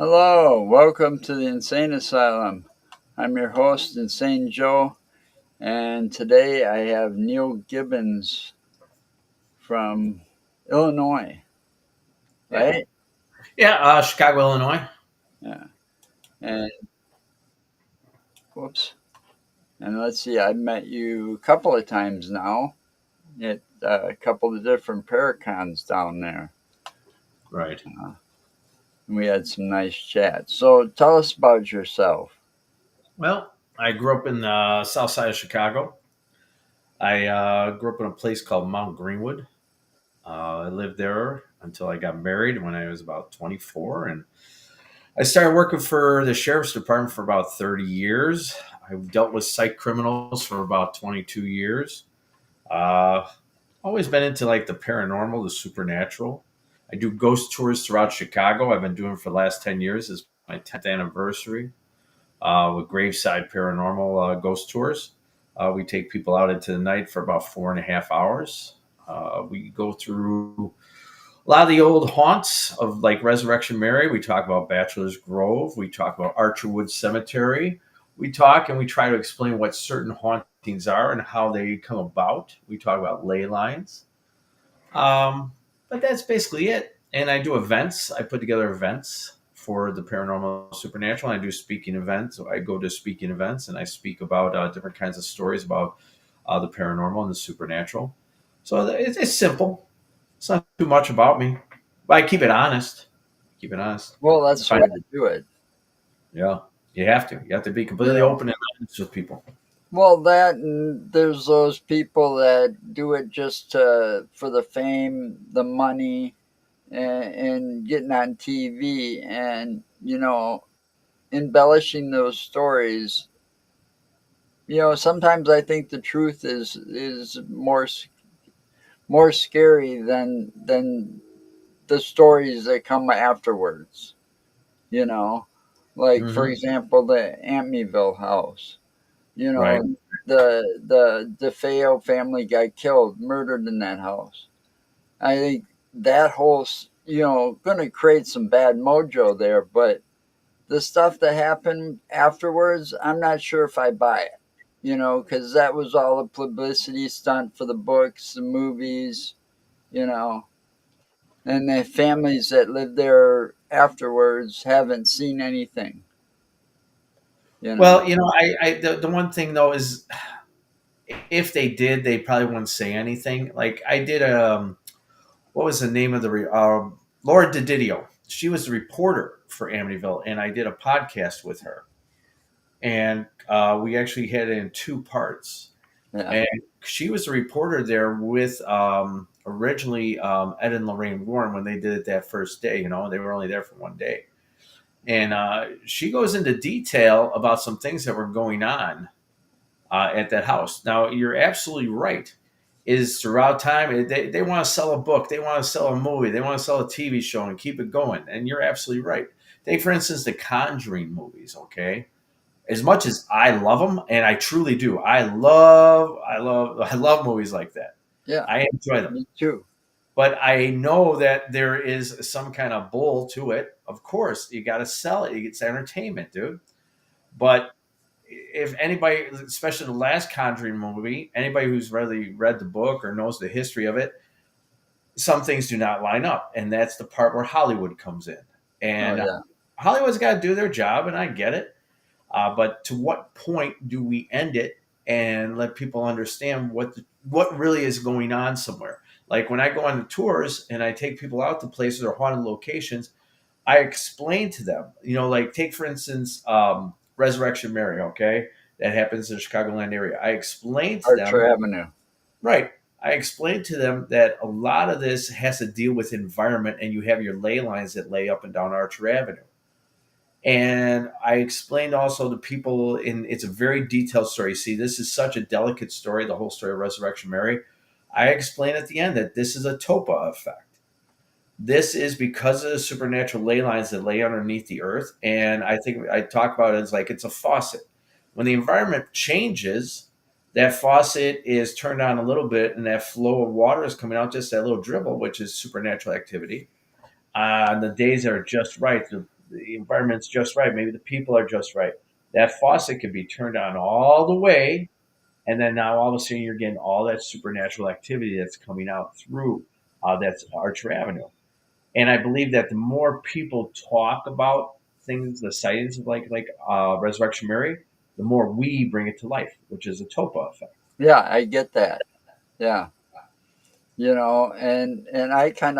Hello, welcome to the Insane Asylum. I'm your host, Insane Joe, and today I have Neal Gibbons from Illinois, Yeah. right? Yeah. Chicago, Illinois. Yeah. And whoops. And let's see, I've met you a couple of times now at a couple of different Paracons down there. Right. And we had some nice chats. So tell us about yourself. Well, I grew up in the south side of Chicago. I grew up in a place called Mount Greenwood. I lived there until I got married when I was about 24. And I started working for the sheriff's department for about 30 years. I've dealt with psych criminals for about 22 years. Uh, Always been into like the paranormal, the supernatural. I do ghost tours throughout Chicago. I've been doing it for the last 10 years. It's my 10th anniversary. With Graveside Paranormal Ghost Tours. We take people out into the night for about 4.5 hours. We go through a lot of the old haunts of like Resurrection Mary. We talk about Bachelor's Grove. We talk about Archerwood Cemetery. We talk and we try to explain what certain hauntings are and how they come about. We talk about ley lines. But that's basically it. And I do events. I put together events for the paranormal supernatural. I do speaking events. So I go to speaking events and I speak about different kinds of stories about the paranormal and the supernatural. So it's simple. It's not too much about me, but I keep it honest. Keep it honest. Well, I that's the find, way to do it. yeah, you have to. You have to be You completely know, open and honest with people. well, that and there's those people that do it just for the fame, the money, and getting on TV and, embellishing those stories. Sometimes I think the truth is more scary than the stories that come afterwards. You know, like for Hmm. example, the Amityville house. You Right. know, the DeFeo family got killed, murdered in that house. I think that whole, going to create some bad mojo there. But the stuff that happened afterwards, I'm not sure if I buy it. Because that was all a publicity stunt for the books, the movies. You know, and the families that lived there afterwards haven't seen anything. You know. Well, the one thing though is if they did, they probably wouldn't say anything. Like I did what was the name of the Laura Dididio? She was the reporter for Amityville, and I did a podcast with her, and we actually had it in two parts. Yeah. And she was a reporter there with originally Ed and Lorraine Warren when they did it that first day. You know, they were only there for one day, and she goes into detail about some things that were going on at that house. Now, you're absolutely right. Is throughout time they want to sell a book, they want to sell a movie, they want to sell a TV show and keep it going. And you're absolutely right. Take for instance the Conjuring movies. Okay, as much as I love them, and I truly do, I love movies like that. Yeah. I enjoy them, Me too. but I know that there is some kind of bull to it. Of course, you got to sell it. It's entertainment, dude. But if anybody, especially the last Conjuring movie, anybody who's really read the book or knows the history of it, some things do not line up, and that's the part where Hollywood comes in. Oh And yeah. Hollywood's got to do their job, and I get it. But to what point do we end it and let people understand what really is going on somewhere? Like when I go on the tours and I take people out to places or haunted locations, I explain to them, like take for instance, Resurrection Mary, okay, that happens in the Chicagoland area. I explain to Archer them, Avenue. right? I explained to them that a lot of this has to deal with environment, and you have your ley lines that lay up and down Archer Avenue. And I explained also to people, in it's a very detailed story. See, this is such a delicate story, the whole story of Resurrection Mary. I explain at the end that this is a TOPA effect. This is because of the supernatural ley lines that lay underneath the earth. And I think I talk about it as like it's a faucet. When the environment changes, that faucet is turned on a little bit and that flow of water is coming out, just that little dribble, which is supernatural activity. On the days that are just right, the environment's just right, maybe the people are just right. That faucet could be turned on all the way, and then now all of a sudden you're getting all that supernatural activity that's coming out through that's Archer Avenue. And I believe that the more people talk about things, the sightings of Resurrection Mary, the more we bring it to life, which is a Topa effect. Yeah, I get that. Yeah. And I kind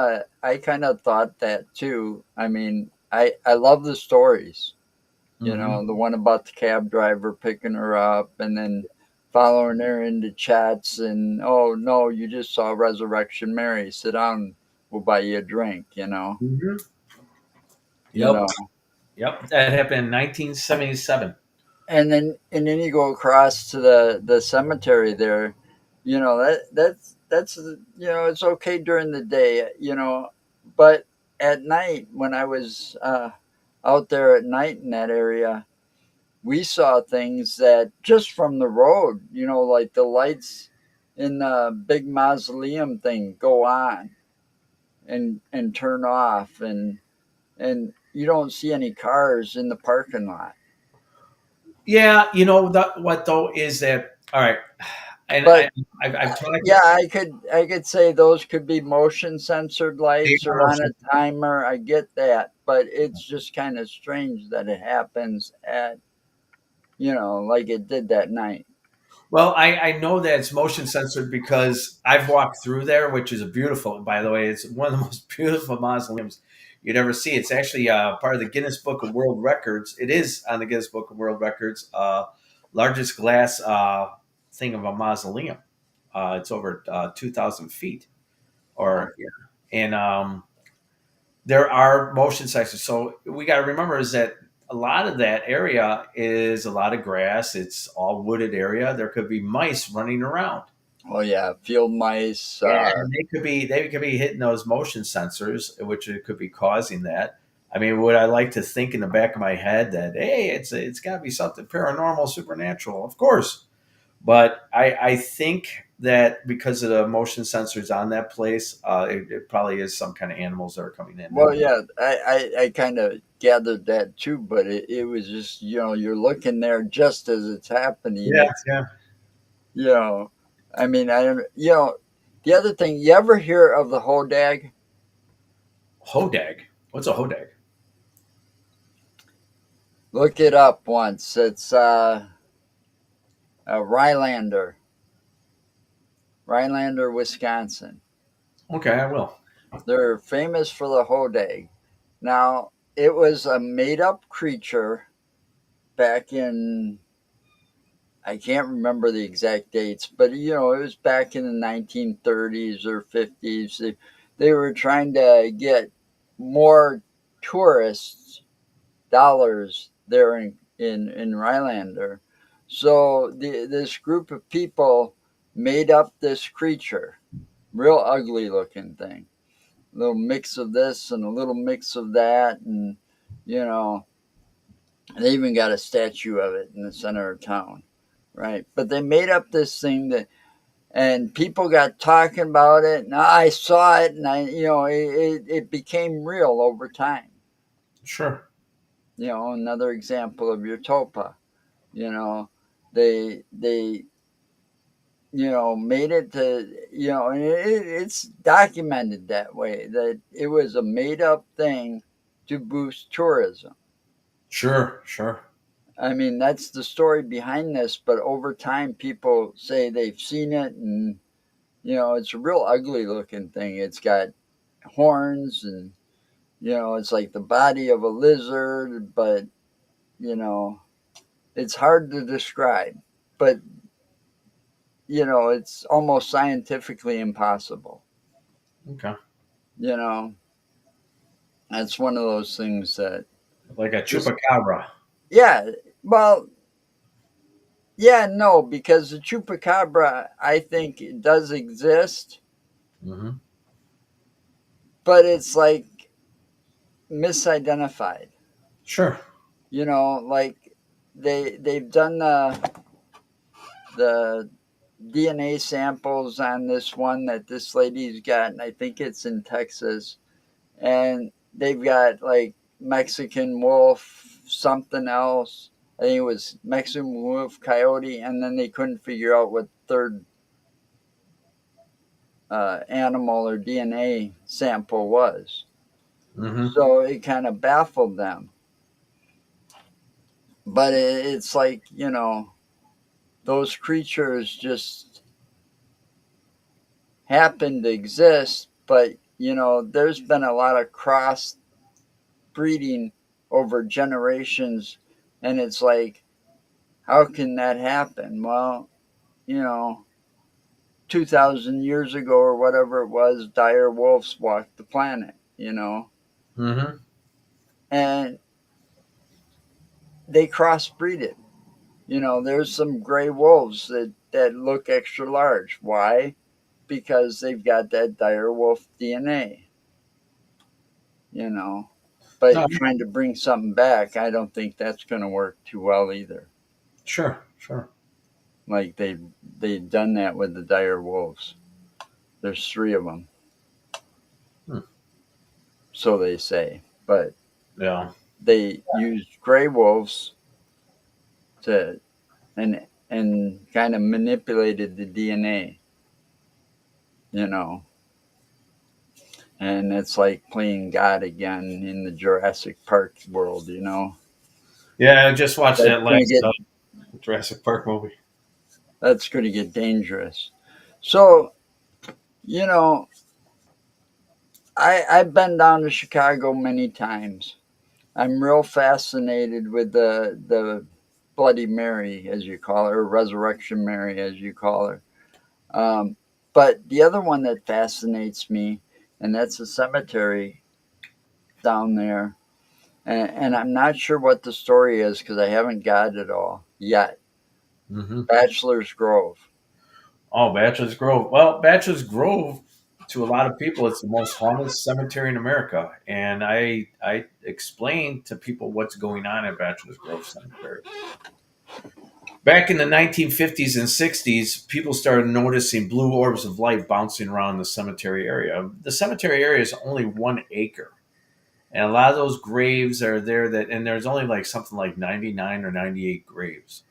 of thought that too. I mean, I love the stories. Hmm. The one about the cab driver picking her up and then following her into chats, and oh no, you just saw Resurrection Mary. Sit down, we'll buy you a drink. Hmm. You Yep. know. Yep. That happened in 1977. And then you go across to the cemetery there. It's okay during the day. But at night, when I was out there at night in that area, we saw things that just from the road, like the lights in the big mausoleum thing go on and turn off, and you don't see any cars in the parking lot. Yeah, what though is that all right? And But I've talked. yeah, I could say those could be motion censored They lights are or on motion. a timer. I get that, but it's just kind of strange that it happens at like it did that night. Well, I know that it's motion censored because I've walked through there, which is a beautiful. By the way, it's one of the most beautiful mausoleums you'd ever see. It's actually part of the Guinness Book of World Records. It is on the Guinness Book of World Records, largest glass thing of a mausoleum. It's over 2,000 feet, Wow. or yeah. And there are motion sensors. So we got to remember is that a lot of that area is a lot of grass. It's all wooded area. There could be mice running around. Oh yeah, field mice. And they could be hitting those motion sensors, which it could be causing that. I mean, would I like to think in the back of my head that hey, it's got to be something paranormal, supernatural? Of course, but I think that because of the motion sensors on that place, it probably is some kind of animals that are coming in Well, there. yeah, I kind of gathered that too, but it was just you're looking there just as it's happening. Yeah, It's yeah. you know, I mean, I don't. The other thing, you ever hear of the hodag? Hodag. What's a hodag? Look it up once. It's Rylander, Rylander, Wisconsin. Okay, I will. They're famous for the hodag. Now, it was a made-up creature back in, I can't remember the exact dates, but it was back in the 1930s or 50s. They were trying to get more tourists dollars there in Rylander. So this group of people made up this creature, real ugly looking thing. A little mix of this and a little mix of that, and you know, they even got a statue of it in the center of town, right? But they made up this thing and people got talking about it, and I saw it, and it became real over time. Sure. Another example of your topa. You know, they made it to and it's documented that way, that it was a made up thing to boost tourism. Sure. Sure. I mean, that's the story behind this, but over time people say they've seen it, and it's a real ugly looking thing. It's got horns, and it's like the body of a lizard, but you know it's hard to describe. But it's almost scientifically impossible. Okay. You know, that's one of those things that Like a just, chupacabra. yeah, well, yeah, no, because the chupacabra, I think it does exist, Hmm. but it's like misidentified. Sure. Like they've done the DNA samples on this one that this lady's got, and I think it's in Texas, and they've got like Mexican wolf, something else. I think it was Mexican wolf, coyote, and then they couldn't figure out what third animal or DNA sample was. Hmm. So it kind of baffled them. But it's like, those creatures just happen to exist. But, there's been a lot of cross breeding over generations. And it's like, how can that happen? Well, you know, 2,000 years ago or whatever it was, dire wolves walked the planet. Hmm. And they crossbreeded. There's some gray wolves that look extra large. Why? Because they've got that dire wolf DNA, you know. No, But trying to bring something back, I don't think that's going to work too well either. sure, sure. Like they've done that with the dire wolves. There's three of them, Hmm. so they say. But Yeah. they used gray wolves to and kind of manipulated the DNA, you know. And it's like playing God again in the Jurassic Park world. Yeah, I just watched That's that gonna last get Jurassic Park movie. that's gonna get dangerous. So, you know, I've been down to Chicago many times. I'm real fascinated with the Bloody Mary, as you call her, or Resurrection Mary, as you call her. Um, but the other one that fascinates me, and that's the cemetery down there. And I'm not sure what the story is because I haven't got it all yet. Hmm. Bachelor's Grove. Oh, Bachelor's Grove. Well, Bachelor's Grove, to a lot of people, it's the most haunted cemetery in America. And I explained to people what's going on at Bachelor's Grove Cemetery. Back in the 1950s and 60s, people started noticing blue orbs of light bouncing around the cemetery area. The cemetery area is only 1 acre. And a lot of those graves are there and there's only like something like 99 or 98 graves.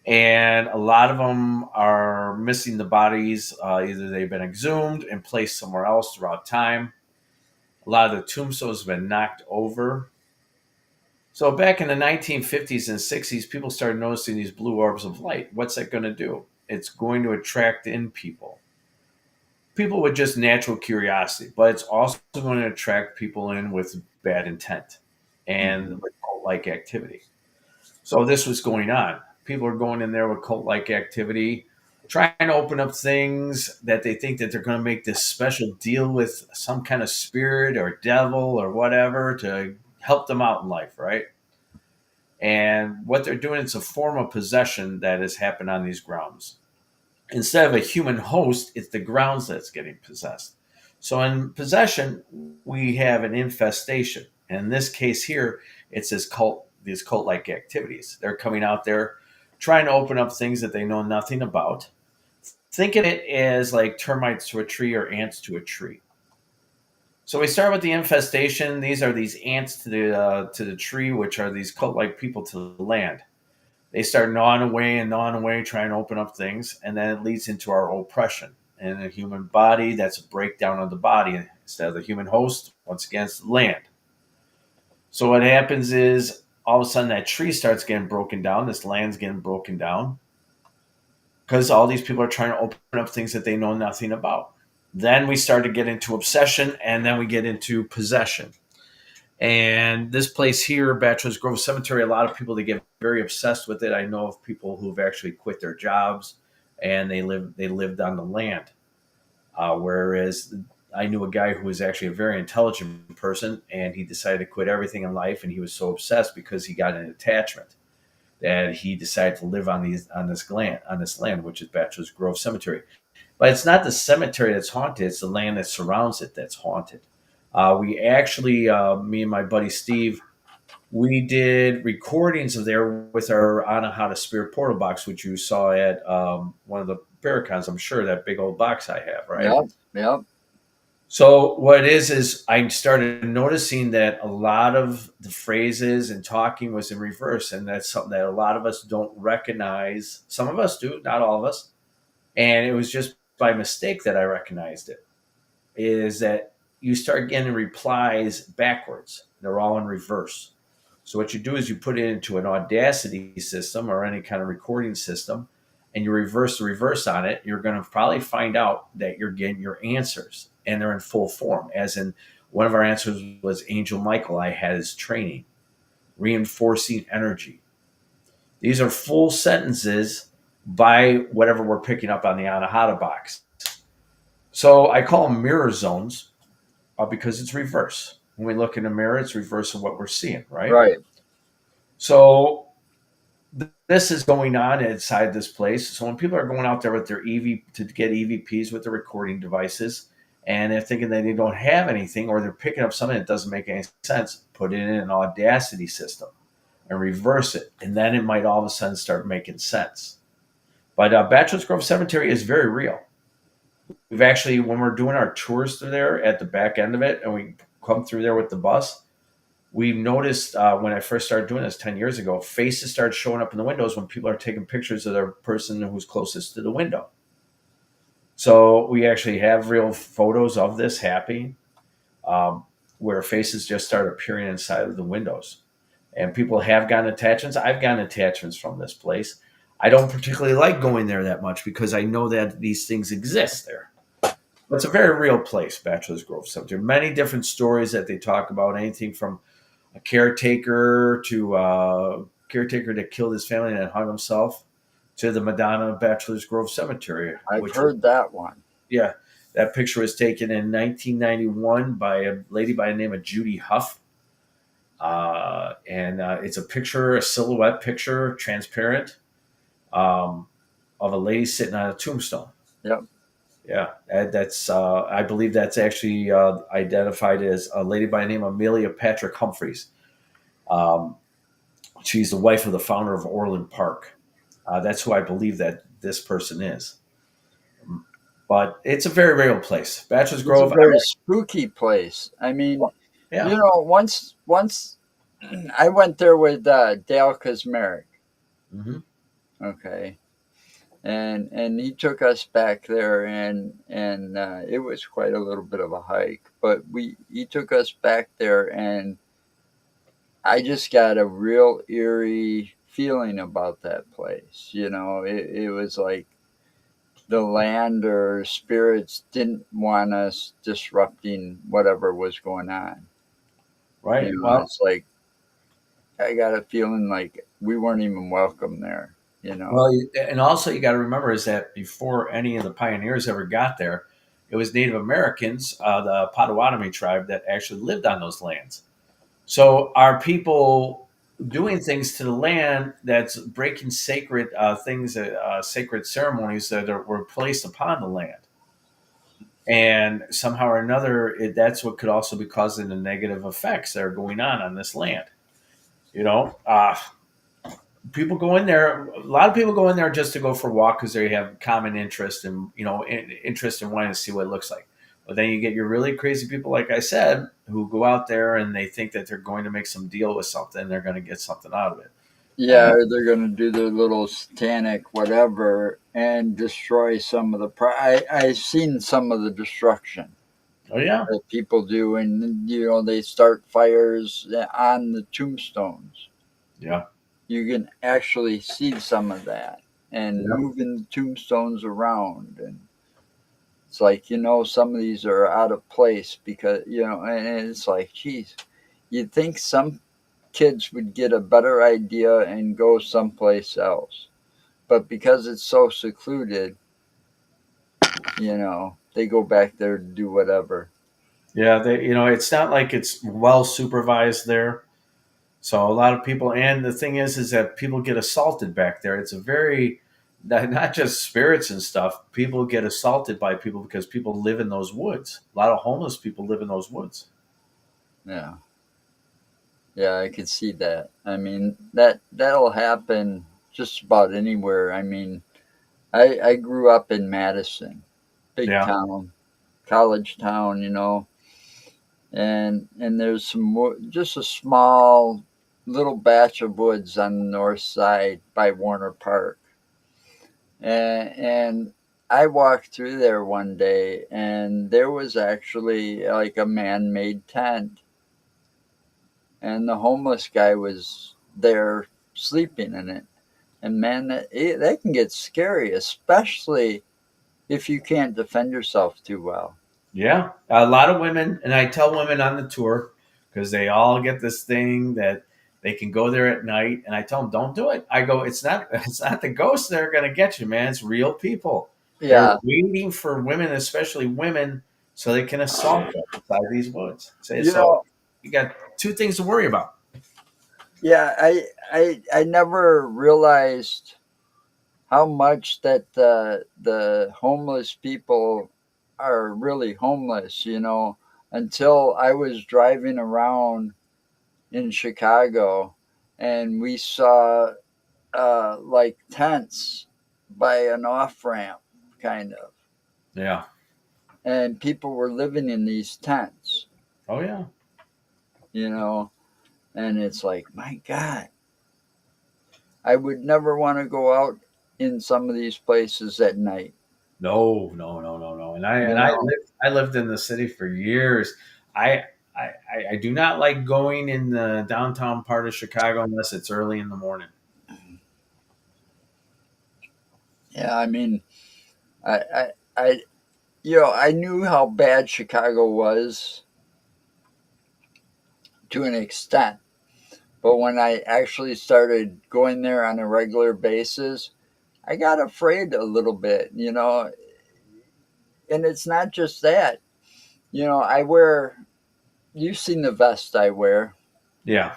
And a lot of them are missing the bodies. Either they've been exhumed and placed somewhere else throughout time. A lot of the tombstones have been knocked over. So back in the 1950s and 60s, people started noticing these blue orbs of light. What's that going to do? It's going to attract in people with just natural curiosity, but it's also going to attract people in with bad intent and Mhm. with cult-like activity. So this was going on. People are going in there with cult-like activity, trying to open up things that they think that they're going to make this special deal with some kind of spirit or devil or whatever to help them out in life, right? And what they're doing is a form of possession that has happened on these grounds. Instead of a human host, it's the grounds that's getting possessed. So in possession, we have an infestation. And in this case here, it's these cult-like activities. They're coming out there trying to open up things that they know nothing about. Think of it as like termites to a tree or ants to a tree. So we start with the infestation. These are these ants to the tree, which are these cult-like people to the land. They start gnawing away, trying to open up things, and then it leads into our oppression. In the human body, that's a breakdown of the body. Instead of the human host, once again, it's the land. So what happens is all of a sudden that tree starts getting broken down. This land's getting broken down because all these people are trying to open up things that they know nothing about. Then we start to get into obsession, and then we get into possession. And this place here, Bachelor's Grove Cemetery, a lot of people they get very obsessed with it. I know of people who've actually quit their jobs and they lived on the land. Whereas I knew a guy who was actually a very intelligent person, and he decided to quit everything in life, and he was so obsessed because he got an attachment that he decided to live on this land, which is Bachelor's Grove Cemetery. But it's not the cemetery that's haunted; it's the land that surrounds it that's haunted. We actually, me and my buddy Steve, we did recordings of there with our Anahata Spirit Portal box, which you saw at one of the Paracons. I'm sure that big old box I have, right? Yep, yep. So what it is I started noticing that a lot of the phrases and talking was in reverse, and that's something that a lot of us don't recognize. Some of us do, not all of us. And it was just by mistake that I recognized it. Is that you start getting replies backwards? They're all in reverse. So what you do is you put it into an Audacity system or any kind of recording system, and you reverse the reverse on it. You're going to probably find out that you're getting your answers, and they're in full form. As in, one of our answers was Angel Michael. I had his training, reinforcing energy. These are full sentences by whatever we're picking up on the Anahata box. So I call them mirror zones because it's reverse. When we look in the mirror, it's reverse of what we're seeing, right? Right. So this is going on inside this place. So when people are going out there with their EV to get EVPs with the recording devices, and they're thinking that they don't have anything, or they're picking up something that doesn't make any sense, put it in an Audacity system and reverse it, and then it might all of a sudden start making sense. But Bachelor's Grove Cemetery is very real. We've actually, when we're doing our tours through there at the back end of it, and we come through there with the bus, we noticed when I first started doing this 10 years ago, faces started showing up in the windows when people are taking pictures of their person who's closest to the window. So we actually have real photos of this happening, um, where faces just start appearing inside of the windows. And people have gotten attachments. I've gotten attachments from this place. I don't particularly like going there that much because I know that these things exist there. It's a very real place, Bachelor's Grove Cemetery. Many different stories that they talk about, anything from a caretaker to a caretaker that killed his family and then hung himself to the Madonna Bachelor's Grove Cemetery, I've which was, heard that one. yeah, that picture was taken in 1991 by a lady by the name of Judy Huff. And it's a picture, a silhouette picture, transparent, um, of a lady sitting on a tombstone. Yep. Yeah, that's I believe that's actually identified as a lady by the name of Amelia Patrick Humphreys. Um, she's the wife of the founder of Orland Park. That's who I believe that this person is. But it's a very real place, Bachelor's It's a Grove. very spooky place. I mean, Yeah. once I went there with Dale Kazmarek, Hmm. okay, and he took us back there, and it was quite a little bit of a hike, but we he took us back there, and I just got a real eerie feeling about that place. It was like the land or spirits didn't want us disrupting whatever was going on. Right. Well, It's like I got a feeling like we weren't even welcome there. You know. and also you got to remember is that before any of the pioneers ever got there, it was Native Americans, the Potawatomi tribe, that actually lived on those lands. So are people doing things to the land that's breaking sacred things, sacred ceremonies were placed upon the land? And somehow or another, that's what could also be causing the negative effects that are going on this land. You know, people go in there. A lot of people go in there just to go for a walk because they have common interest and interest in wanting to see what it looks like. But then you get your really crazy people, like I said, who go out there and they think that they're going to make some deal with something. They're going to get something out of it. Yeah, And or they're going to do their little satanic whatever and destroy some of the. I've seen some of the destruction oh yeah, that people do, and they start fires on the tombstones. yeah, You can actually see some of that, and yeah, moving the tombstones around, and it's like some of these are out of place because and it's like, geez, you'd think some kids would get a better idea and go someplace else, but because it's so secluded, they go back there to do whatever. yeah. It's not like it's well supervised there. So a lot of people, and the thing is that people get assaulted back there. It's a very not just spirits and stuff. People get assaulted by people because people live in those woods. A lot of homeless people live in those woods. Yeah, yeah, I could see that. I mean, that'll happen just about anywhere. I mean, I grew up in Madison, big Yeah, town. college town, and there's just a small little batch of woods on the north side by Warner Park, and I walked through there one day, and there was actually like a man-made tent, and the homeless guy was there sleeping in it. And man, that can get scary, especially if you can't defend yourself too well. Yeah, a lot of women, and I tell women on the tour because they all get this thing that they can go there at night, and I tell them don't do it. I go, it's not the ghosts that are going to get you, man. It's real people. They're Yeah, waiting for women, especially women, so they can assault them inside these woods. Say you so. know, You got two things to worry about. yeah, I never realized how much that the homeless people are really homeless, until I was driving around in Chicago and we saw like tents by an off ramp, kind of, Yeah. and people were living in these tents, Oh yeah. you know, and it's like, my God, I would never want to go out in some of these places at night, No, no, no, no, no. you know. I lived in the city for years. I I do not like going in the downtown part of Chicago unless it's early in the morning. Yeah, I mean, I, I, I, I knew how bad Chicago was to an extent, but when I actually started going there on a regular basis, I got afraid a little bit, and it's not just that. I wear, you've seen the vest I wear. Yeah.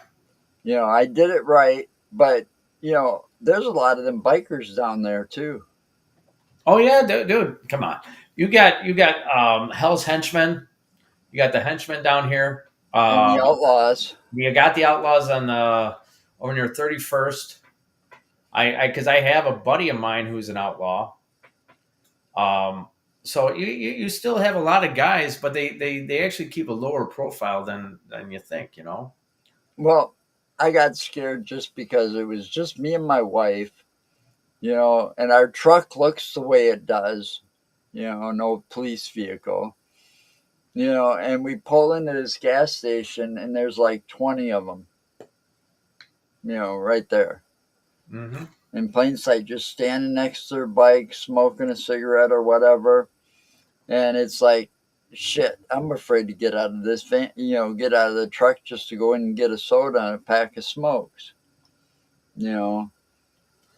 I did it right, but, there's a lot of them bikers down there too. Oh yeah, dude, come on. You got Hell's Henchmen. You got the henchmen down here. And the outlaws. You got the outlaws on the over near 31st. I because I have a buddy of mine who's an outlaw. Um, so you still have a lot of guys, but they actually keep a lower profile than you think. You know. Well, I got scared just because it was just me and my wife, and our truck looks the way it does, no police vehicle, and we pull into this gas station and there's like 20 of them, right there Hmm. in plain sight, just standing next to their bike, smoking a cigarette or whatever. And it's like, shit, I'm afraid to get out of this van, get out of the truck just to go in and get a soda and a pack of smokes, you know.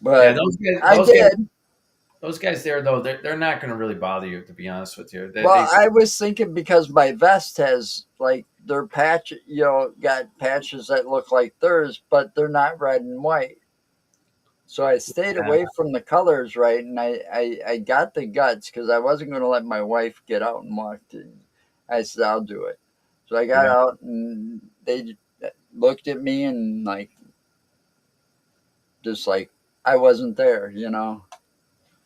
Yeah, But I did. those guys there though, they're not going to really bother you. To be honest with you, they Well, I was thinking because my vest has like their patch, got patches that look like theirs, but they're not red and white. So I stayed yeah, away from the colors, right? And I got the guts because I wasn't going to let my wife get out and walk. I said, I'll do it. So I got yeah, out and they looked at me and like, just like I wasn't there. yeah.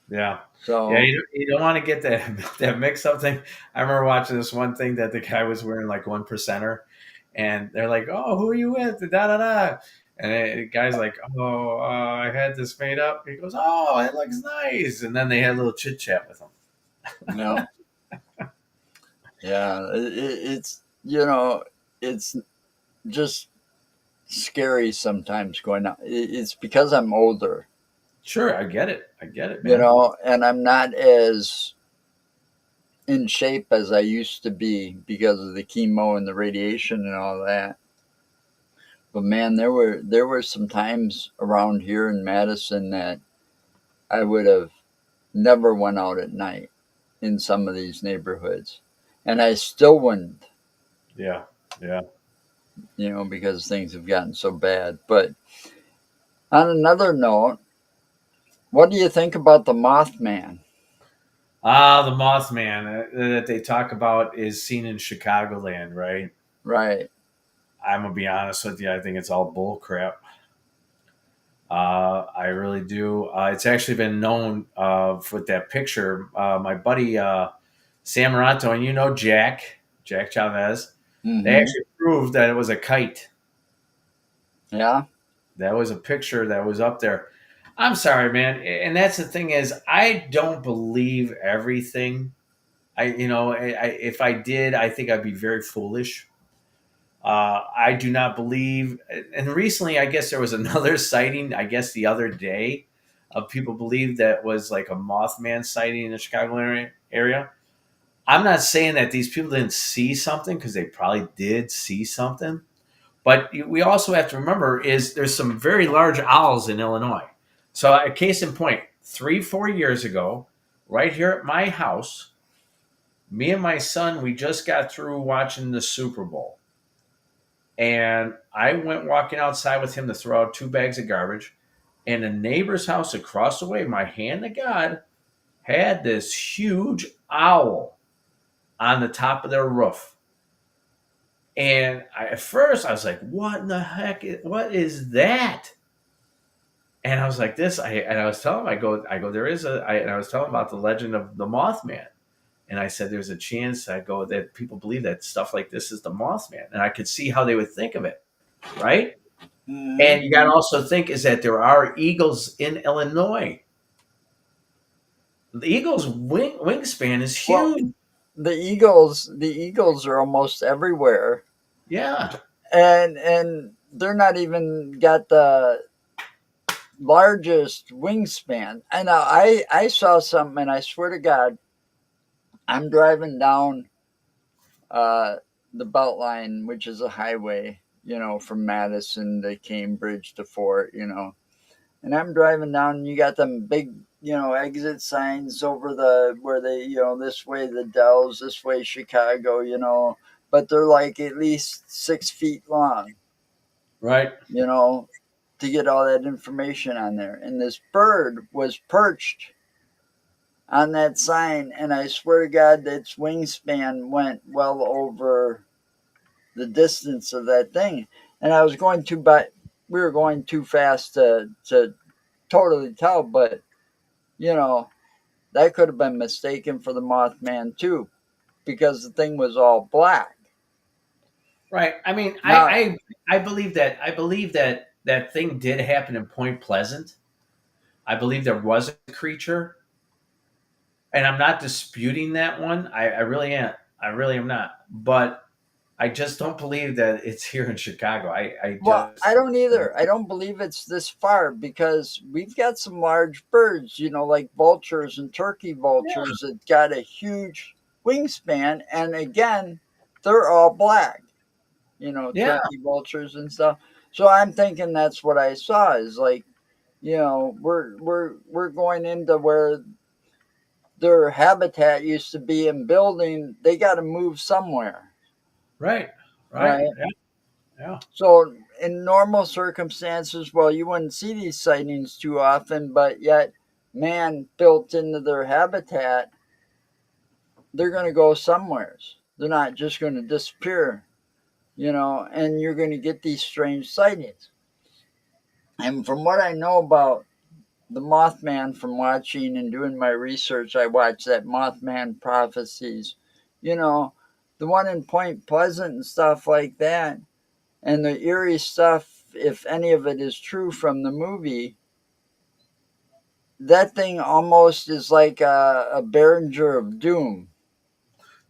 Yeah, So, you don't want to get that that mix up thing. I remember watching this one thing that the guy was wearing like one percenter, and they're like, "Oh, who are you with?" Da da da, and the guy's like, "Oh, I had this made up." He goes, "Oh, it looks nice," and then they had a little chit chat with him. you know, yeah, it's just scary sometimes going out. It's because I'm older, Sure, I get it, man. and I'm not as in shape as I used to be because of the chemo and the radiation and all that. But man, there were some times around here in Madison that I would have never went out at night in some of these neighborhoods, and I still wouldn't, Yeah, yeah. because things have gotten so bad. But on another note, what do you think about the Mothman? Ah, the Mothman that they talk about is seen in Chicagoland, right? Right. I'm gonna be honest with you. I think it's all bull crap. I really do. It's actually been known with that picture. My buddy San Morato, and Jack Chavez. They Mm-hmm. actually proved that it was a kite. Yeah. That was a picture that was up there. I'm sorry, man, and that's the thing is, I don't believe everything. If I did, I think I'd be very foolish. I do not believe, and recently, I guess there was another sighting. I guess the other day, of people believe that was like a Mothman sighting in the Chicago area. I'm not saying that these people didn't see something because they probably did see something, but we also have to remember is there's some very large owls in Illinois. So, a case in point, 3 4 years ago, right here at my house, me and my son, we just got through watching the Super Bowl. And I went walking outside with him to throw out 2 bags of garbage. And the neighbor's house across the way, my hand to God, had this huge owl on the top of their roof. And at first I was like, what in the heck? What is that? And I was like, and I was telling him, there is and I was telling him about the legend of the Mothman. And I said, there's a chance that people believe that stuff like this is the Mothman. And I could see how they would think of it. Right. Mm-hmm. And you got to also think is that there are eagles in Illinois. The eagle's wingspan is Well, huge. the Eagles are almost everywhere, Yeah. and they're not even got the largest wingspan. And I saw something, and I swear to God, I'm driving down uh, the Beltline, which is a highway, from Madison to Cambridge to Fort, and I'm driving down, and you got them big, exit signs over the where they, this way the Dells, this way Chicago, but they're like at least 6 feet long, Right. you know, to get all that information on there. And this bird was perched on that sign, and I swear to God, its wingspan went well over the distance of that thing. And I was going too, but we were going too fast to totally tell, but you know, that could have been mistaken for the Mothman too, because the thing was all black. Right. I mean, Now, I believe that that thing did happen in Point Pleasant. I believe there was a creature, and I'm not disputing that one. I really am. I really am not. But I just don't believe that it's here in Chicago. I well, I just don't either. I don't believe it's this far because we've got some large birds, like vultures and turkey yeah. vultures that got a huge wingspan. And again, they're all black, Yeah. turkey vultures and stuff. So I'm thinking that's what I saw is like, we're going into where their habitat used to be in building. They got to move somewhere, Right. Right. right? Yeah. Yeah. So in normal circumstances, well, you wouldn't see these sightings too often, but yet man built into their habitat, they're going to go somewheres. They're not just going to disappear, and you're going to get these strange sightings. And from what I know about the Mothman, from watching and doing my research, I watched that Mothman Prophecies, you know, the one in Point Pleasant and stuff like that, and the eerie stuff, if any of it is true from the movie, that thing almost is like a Behringer of Doom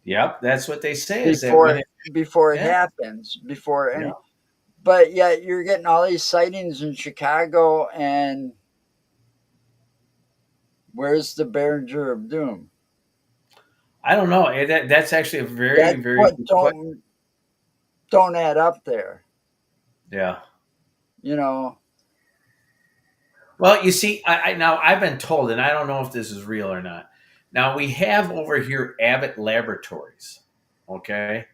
Yep. That's what they say is that when before it, before it yeah. happens, before Yeah. any. But yet you're getting all these sightings in Chicago, and where's the Behringer of Doom? I don't know. That's actually a very, That's very what good question. don't add up there. Yeah. You know, Well, you see, now I've been told, and I don't know if this is real or not. Now we have over here Abbott Laboratories, okay,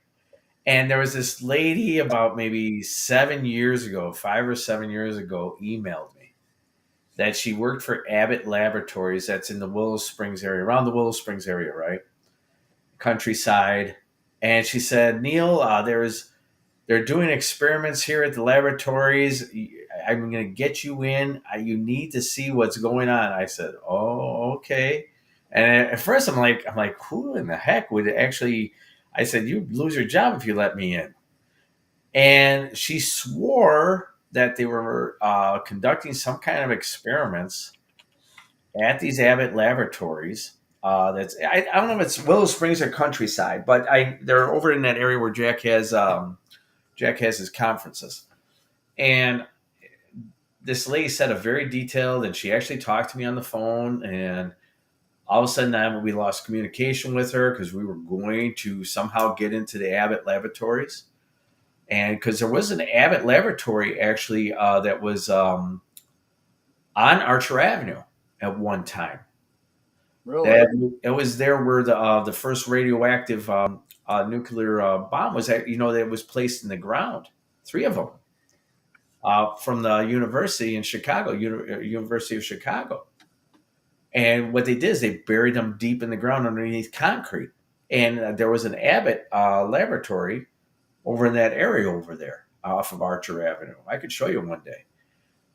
and there was this lady about maybe 7 years ago, 5 or 7 years ago, emailed me that she worked for Abbott Laboratories. That's in the Willow Springs area, around the Willow Springs area, right, countryside, and she said, Neil, they're doing experiments here at the laboratories. I'm going to get you in. You need to see what's going on. I said, oh, okay. And at first, I'm like, who in the heck would actually? I said, you'd lose your job if you let me in. And she swore that they were conducting some kind of experiments at these Abbott laboratories. I don't know if it's Willow Springs or Countryside, but they're over in that area where Jack has his conferences. And this lady said a very detailed, and she actually talked to me on the phone. And all of a sudden, then we lost communication with her because we were going to somehow get into the Abbott laboratories. And because there was an Abbott laboratory actually that was on Archer Avenue at one time. Really? That it was there where the first radioactive nuclear bomb was at, that was placed in the ground. Three of them from the university in Chicago, University of Chicago. And what they did is they buried them deep in the ground underneath concrete. And there was an Abbott laboratory over in that area over there off of Archer Avenue. I could show you one day.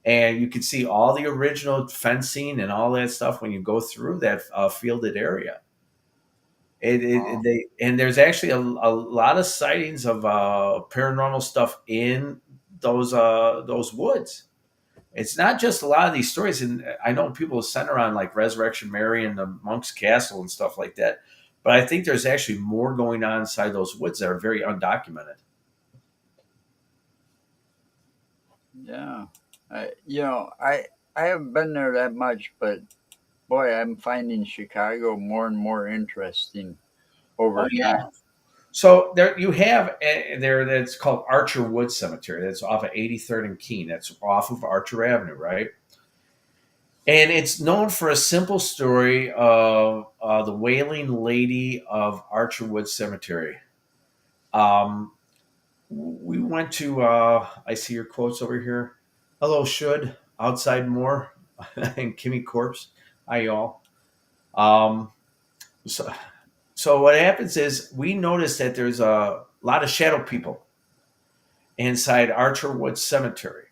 And you can see all the original fencing and all that stuff when you go through that fielded area. Oh, And there's actually a lot of sightings of paranormal stuff in those woods. It's not just a lot of these stories, and I know people center on like Resurrection Mary and the Monk's Castle and stuff like that. But I think there's actually more going on inside those woods that are very undocumented. yeah. I haven't been there that much, but boy, I'm finding Chicago more and more interesting Oh over yeah. time. So there you have there that's called Archer Woods Cemetery. That's off of 83rd and Keene. That's off of Archer Avenue, right? And it's known for a simple story of the Wailing Lady of Archer Woods Cemetery. Um, we went to. I see your quotes over here. Hello, should outside more and Kimmy Corpse. Hi, y'all. Um, so, so what happens is we notice that there's a lot of shadow people inside Archer Woods Cemetery.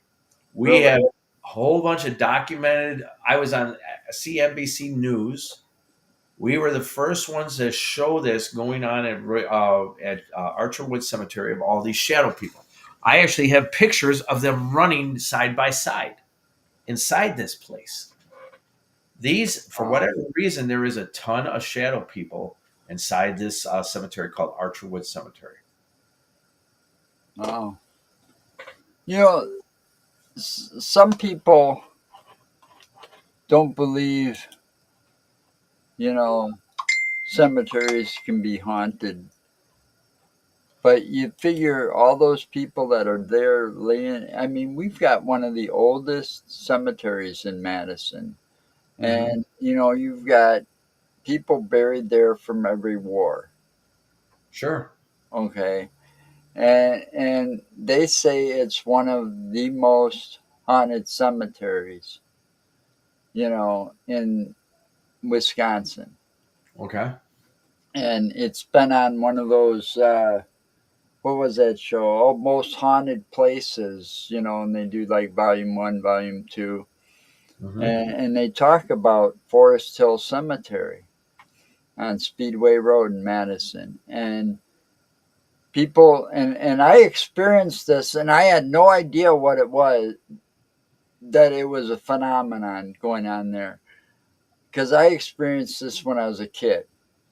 We Really? have a whole bunch of documented. I was on CNBC News. We were the first ones to show this going on at Archer Woods Cemetery of all these shadow people. I actually have pictures of them running side by side inside this place. These, for Oh, whatever reason, there is a ton of shadow people inside this cemetery called Archer Woods Cemetery. oh. You know, some people don't believe, you know, cemeteries can be haunted. But you figure all those people that are there laying, I mean, we've got one of the oldest cemeteries in Madison. Hmm. And, you've got people buried there from every war. Sure. Okay. And they say it's one of the most haunted cemeteries, in Wisconsin. Okay. And it's been on one of those, what was that show? Oh, most haunted places, and they do like volume one, volume two, Hmm. and they talk about Forest Hill Cemetery on Speedway Road in Madison, and people, and I experienced this, and I had no idea what it was, that it was a phenomenon going on there, because I experienced this when I was a kid.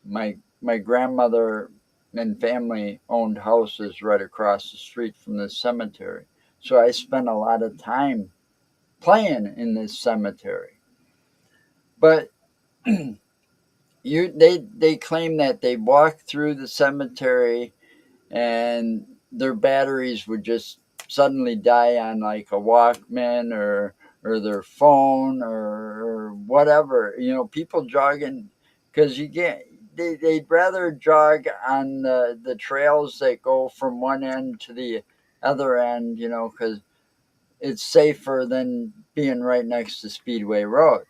My grandmother and family owned houses right across the street from the cemetery. So I spent a lot of time playing in this cemetery. But they claim that they walked through the cemetery and their batteries would just suddenly die on like a Walkman or their phone or whatever. People jogging, because they'd rather jog on the trails that go from one end to the other end, because it's safer than being right next to Speedway Road.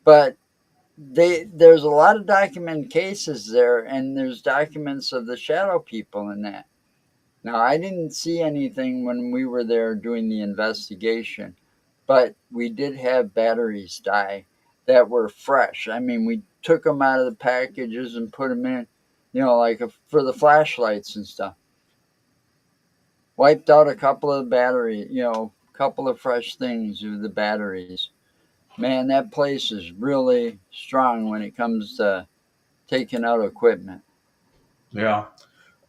But there's a lot of documented cases there, and there's documents of the shadow people in that. Now, I didn't see anything when we were there doing the investigation, but we did have batteries die. that were fresh. I mean, we took them out of the packages and put them in, like for the flashlights and stuff. Wiped out a couple of battery, a couple of fresh things with the batteries. Man, that place is really strong when it comes to taking out equipment. Yeah.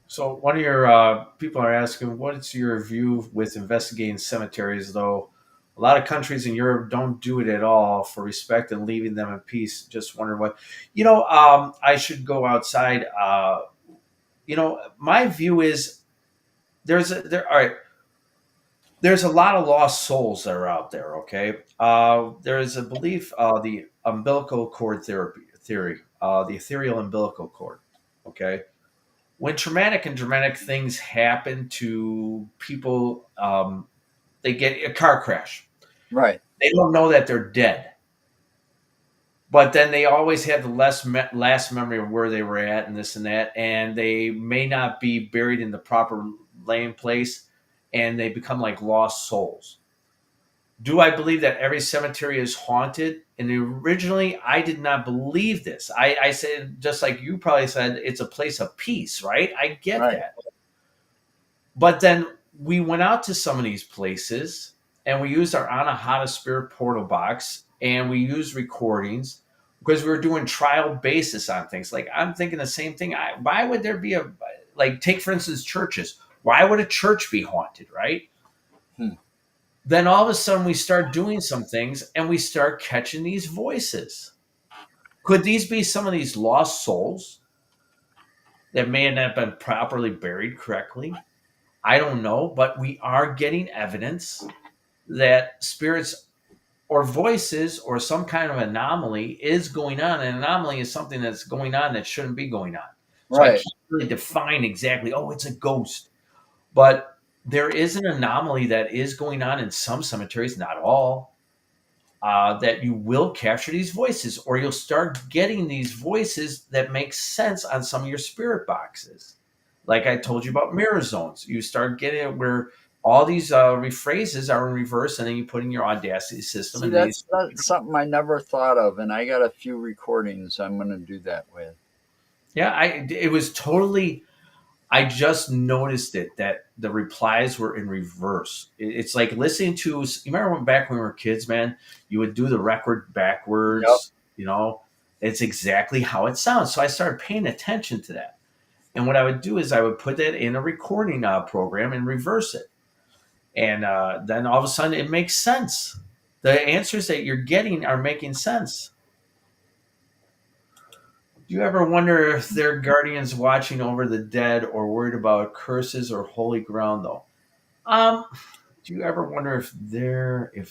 So one of your people are asking, what's your view with investigating cemeteries? Though a lot of countries in Europe don't do it at all for respect and leaving them in peace. Just wondering what, I should go outside. My view is all right. There's a lot of lost souls that are out there. Okay, there is a belief, the umbilical cord theory, the ethereal umbilical cord. Okay, when traumatic and dramatic things happen to people, they get a car crash. Right, They don't know that they're dead, but then they always have the last memory of where they were at and this and that, and they may not be buried in the proper laying place, and they become like lost souls. Do I believe that every cemetery is haunted? And originally, I did not believe this. I said, just like you probably said, it's a place of peace, right? I get right. that. But then we went out to some of these places and we used our Anahata Spirit portal box and we used recordings because we were doing trial basis on things. Like I'm thinking the same thing. Why would there be like, take for instance, churches? Why would a church be haunted, right? Hmm. Then all of a sudden we start doing some things and we start catching these voices. Could these be some of these lost souls that may not have been properly buried correctly? I don't know, but we are getting evidence that spirits or voices or some kind of anomaly is going on. An anomaly is something that's going on that shouldn't be going on. So I Right, can't really define exactly, oh, it's a ghost. But there is an anomaly that is going on in some cemeteries, not all, that you will capture these voices, or you'll start getting these voices that make sense on some of your spirit boxes. Like I told you about mirror zones, you start getting it where all these phrases are in reverse, and then you put in your Audacity system, see, and then you, that's something I never thought of, and I got a few recordings I'm going to do that with. yeah, it was totally. I just noticed it that the replies were in reverse. It's like listening to. You remember when back when we were kids, man? You would do the record Yep. backwards. It's exactly how it sounds. So I started paying attention to that. And what I would do is I would put that in a recording program and reverse it. And then all of a sudden it makes sense. The answers that you're getting are making sense. Do you ever wonder if they're guardians watching over the dead or worried about curses or holy ground, though? Um, do you ever wonder if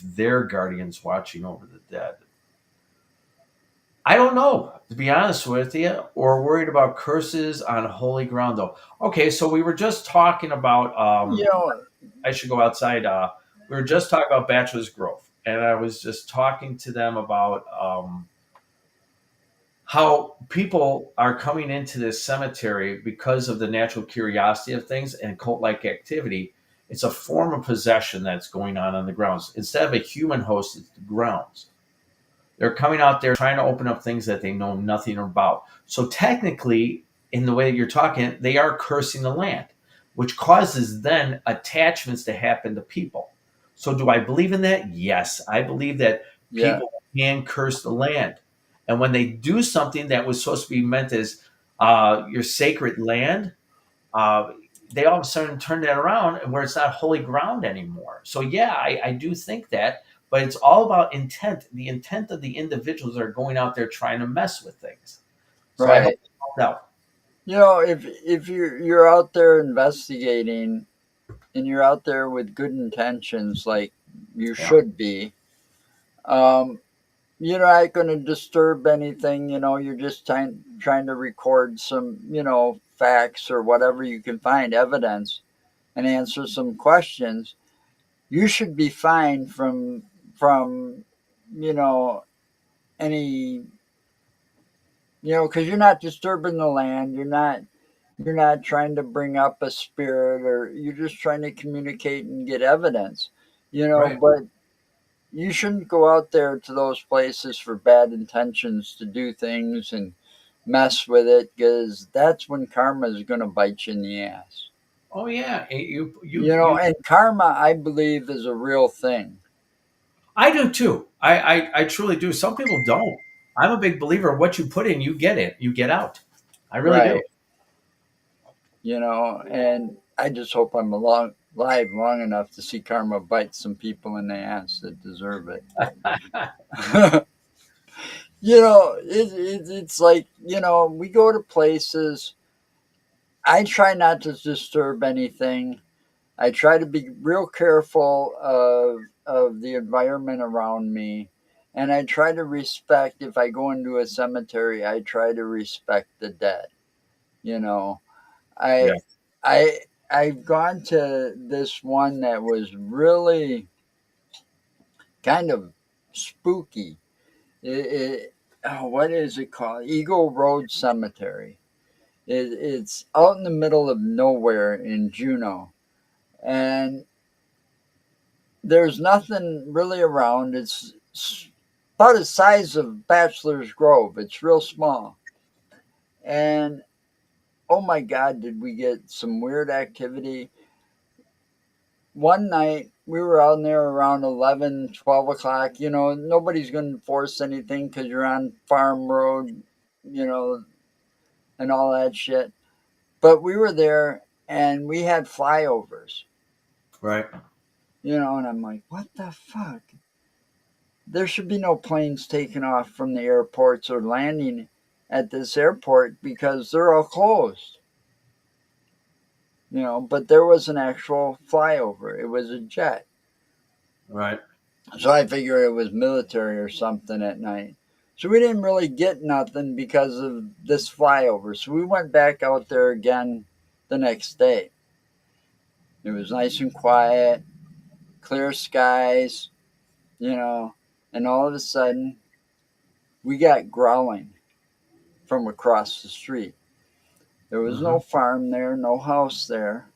they're guardians watching over the dead? I don't know, to be honest with you, or worried about curses on holy ground, though. Okay, so we were just talking about. You know, I should go outside. We were just talking about Bachelor's Grove, and I was just talking to them about how people are coming into this cemetery because of the natural curiosity of things and cult-like activity. It's a form of possession that's going on the grounds. Instead of a human host, it's the grounds. They're coming out there trying to open up things that they know nothing about. So technically, in the way that you're talking, they are cursing the land, which causes then attachments to happen to people. So do I believe in that? Yes. I believe that yeah, people can curse the land. And when they do something that was supposed to be meant as your sacred land, uh, they all of a sudden turn that around and where it's not holy ground anymore. So yeah, I do think that, but it's all about intent. The intent of the individuals that are going out there trying to mess with things. So I hope right. it helped out. If you're out there investigating and you're out there with good intentions, like you Yeah, should be, um, you're not going to disturb anything. You're just trying to record some, facts or whatever you can find, evidence, and answer some questions. You should be fine from you know any because you're not disturbing the land. You're not trying to bring up a spirit, or you're just trying to communicate and get evidence. right. But you shouldn't go out there to those places for bad intentions to do things and mess with it, because that's when karma is going to bite you in the ass. Oh yeah, And karma, I believe, is a real thing. I do too. I truly do. Some people don't. I'm a big believer. What you put in, you get it. You get out. I really do. Right. And I just hope I'm alive long enough to see karma bite some people in the ass that deserve it. It's like, we go to places. I try not to disturb anything. I try to be real careful of the environment around me. And I try to respect, if I go into a cemetery, I try to respect the dead. You know, Yeah. I, I, I've gone to this one that was really kind of spooky. What is it called? Eagle Road Cemetery. It's out in the middle of nowhere in Juneau, and there's nothing really around. It's about the size of Bachelor's Grove. It's real small. And oh my God, did we get some weird activity. One night we were out there around 11, 12 o'clock. Nobody's going to force anything because you're on farm road, you know, and all that shit. But we were there and we had flyovers, Right. and I'm like, what the fuck? There should be no planes taking off from the airports or landing at this airport because they're all closed. But there was an actual flyover. It was a jet. Right. So I figured it was military or something at night. So we didn't really get nothing because of this flyover. So we went back out there again the next day. It was nice and quiet, clear skies, you know, and all of a sudden we got growling from across the street. There was Hmm. no farm there, no house there,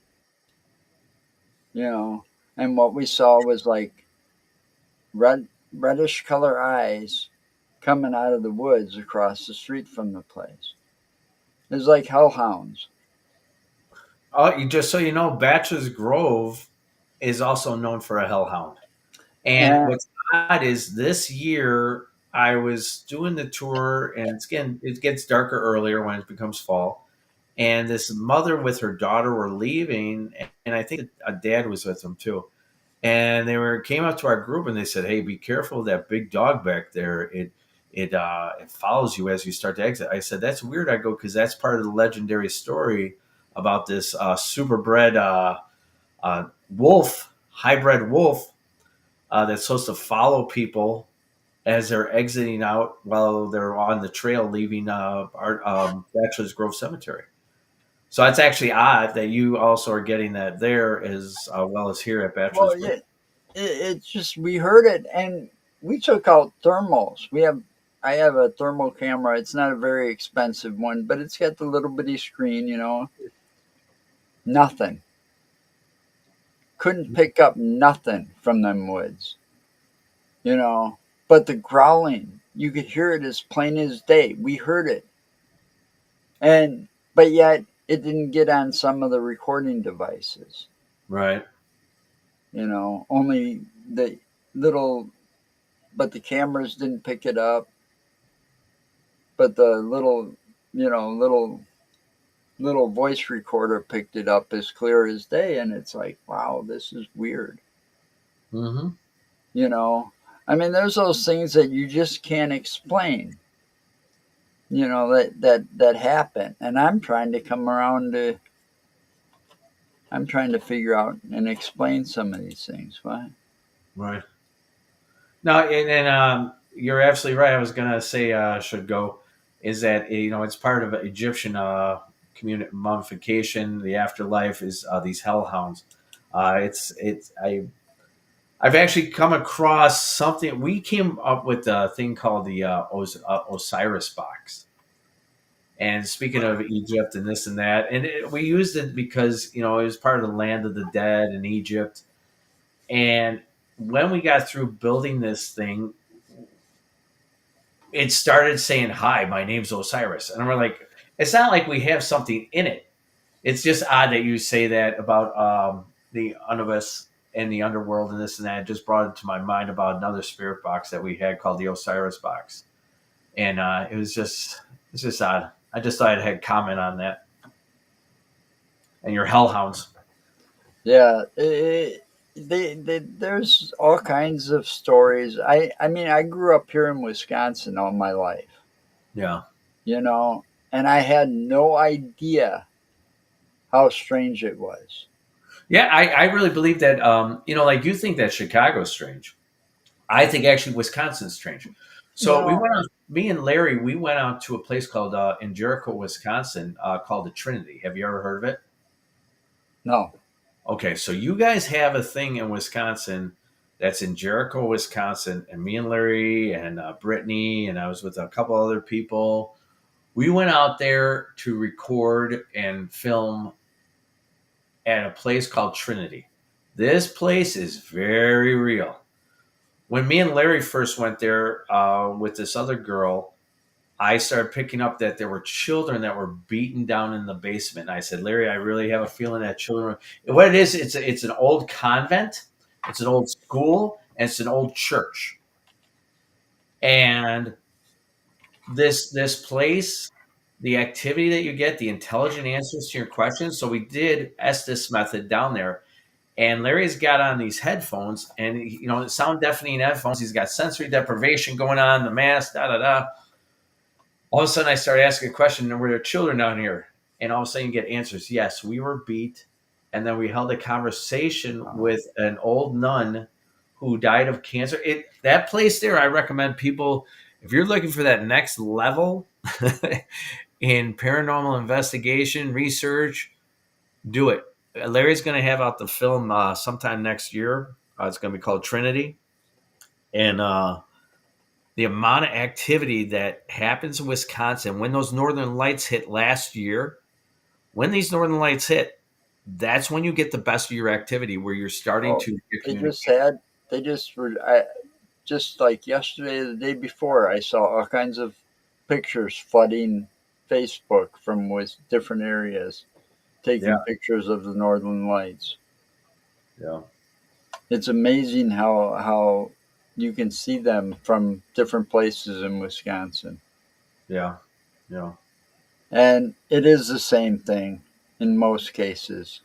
you know, and what we saw was like reddish color eyes coming out of the woods across the street from the place. It was like hellhounds. Oh, you just so you know, Bachelor's Grove is also known for a hellhound. And And what's odd is this year I was doing the tour, and it gets darker earlier when it becomes fall. And this mother with her daughter were leaving, and I think a dad was with them too. And they came up to our group and they said, "Hey, be careful of that big dog back there. It follows you as you start to exit." I said, "That's weird." I go, because that's part of the legendary story about this super bred wolf, hybrid wolf, that's supposed to follow people as they're exiting out while they're on the trail leaving our Bachelor's Grove Cemetery. So that's actually odd that you also are getting that there as well as here at Bachelor's well, Grove. yeah, it's just we heard it and we took out thermals. I have a thermal camera. It's not a very expensive one, but it's got the little bitty screen. Nothing. Couldn't pick up nothing from them woods. You know, but the growling, you could hear it as plain as day. We heard it, and but yet it didn't get on some of the recording devices. Right. Only the little, but the cameras didn't pick it up. But the little, little voice recorder picked it up as clear as day, and it's like, wow, this is weird. Hmm. You know, I mean, there's those things that you just can't explain. That happen, and I'm trying to figure out and explain some of these things. What? Right. No, and you're absolutely right. I was gonna say should go is that it's part of Egyptian community mummification. The afterlife is these hellhounds. I've actually come across something. We came up with a thing called the Osiris box. And speaking of Egypt and this and that, and we used it because it was part of the land of the dead in Egypt. And when we got through building this thing, it started saying, "Hi, my name's Osiris," and we're like, "It's not like we have something in it." It's just odd that you say that about the Anubis and the underworld and this and that. It just brought it to my mind about another spirit box that we had called the Osiris box, and it's just odd. I just thought I had comment on that. And your hellhounds, Yeah, there's all kinds of stories. I mean, I grew up here in Wisconsin all my life, yeah, you know, and I had no idea how strange it was. yeah. I really believe that. Like you think that Chicago's strange. I think actually Wisconsin's strange. You So we know, went out. Me and Larry, we went out to a place called in Jericho, Wisconsin, called the Trinity. Have you ever heard of it? no, Okay, so you guys have a thing in Wisconsin that's in Jericho, Wisconsin, and me and Larry and Brittany and I was with a couple other people. We went out there to record and film at a place called Trinity. This place is very real. When me and Larry first went there with this other girl, I started picking up that there were children that were beaten down in the basement. And I said, Larry, I really have a feeling that children. What it is, it's an old convent, it's an old school, and it's an old church. And this place, the activity that you get, the intelligent answers to your questions. So we did Estes method down there, and Larry's got on these headphones, and sound deafening headphones. He's got sensory deprivation going on, the mask, da da da. All of a sudden I started asking a question, were there children down here? And all of a sudden you get answers. Yes, we were beat. And then we held a conversation with an old nun who died of cancer. That place there, I recommend people, if you're looking for that next level in paranormal investigation, research, do it. Larry's going to have out the film sometime next year. It's going to be called Trinity. And the amount of activity that happens in Wisconsin when those northern lights hit last year, when these northern lights hit, that's when you get the best of your activity where you're starting oh, to they just communicate. had, they just were, just like yesterday, the day before, I saw all kinds of pictures flooding Facebook from with different areas, Yeah, taking pictures of the northern lights. yeah, It's amazing how you can see them from different places in Wisconsin. yeah, yeah. And it is the same thing in most cases.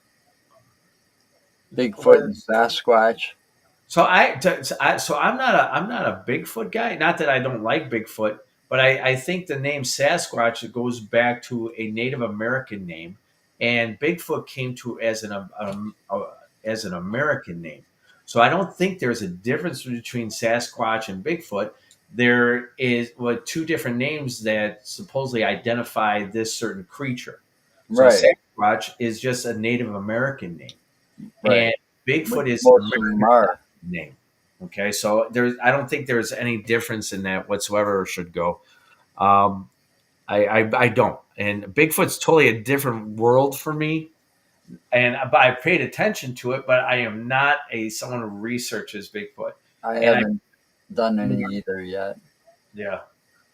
Bigfoot Well, and Sasquatch. so I'm not a Bigfoot guy. Not that I don't like Bigfoot, but I think the name Sasquatch goes back to a Native American name, and Bigfoot came to as an American name. So I don't think there's a difference between Sasquatch and Bigfoot. There is two different names that supposedly identify this certain creature. So Right, Sasquatch is just a Native American name, right. and Bigfoot Which is an most of them American are. name. Okay, so I don't think there's any difference in that whatsoever. Or should go. Um, I don't. And Bigfoot's totally a different world for me. And but I paid attention to it, but I am not a someone who researches Bigfoot. I And I haven't done any either yet. yeah,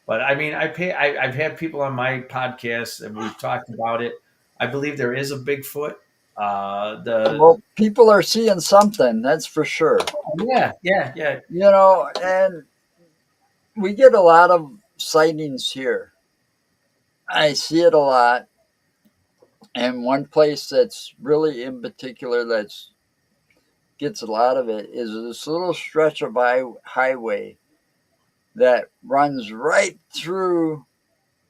but I mean, I've had people on my podcast and we've talked about it. I believe there is a Bigfoot. The Well, people are seeing something, that's for sure. Yeah, yeah, yeah, And we get a lot of sightings here. I see it a lot. And one place that's really in particular that's gets a lot of it is this little stretch of highway that runs right through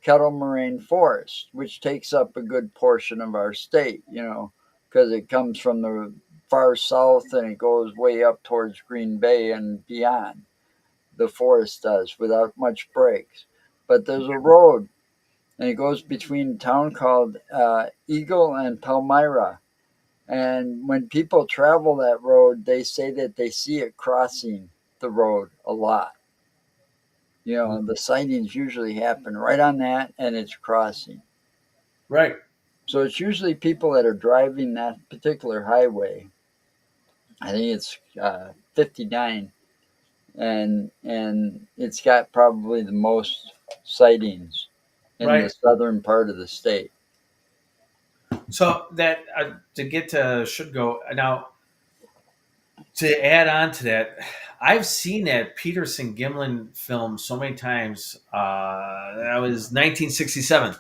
Kettle Moraine Forest, which takes up a good portion of our state, because it comes from the far south and it goes way up towards Green Bay and beyond. The forest does without much breaks. But there's a road and it goes between a town called Eagle and Palmyra. And when people travel that road, they say that they see it crossing the road a lot. The sightings usually happen right on that and it's crossing. right. So it's usually people that are driving that particular highway I think it's 59, and it's got probably the most sightings in the Right. southern part of the state. So that to get to should go now. To add on to that, I've seen that Peterson Gimlin film so many times. That was 1967.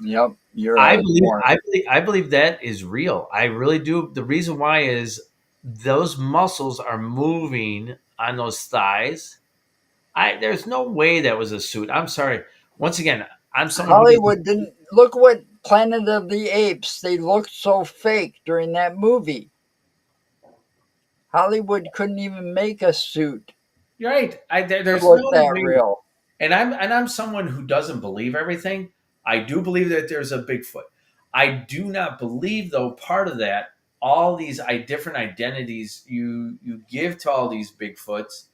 Yep, year I was born. I believe that is real. I really do. The reason why is those muscles are moving on those thighs. There's no way that was a suit. I'm sorry. Once again, I'm someone who doesn't. Hollywood didn't look what Planet of the Apes. They looked so fake during that movie. Hollywood couldn't even make a suit You're right. to There's look no that way. real. And I'm someone who doesn't believe everything. I do believe that there's a Bigfoot. I do not believe though part of that all these different identities you give to all these Bigfoots.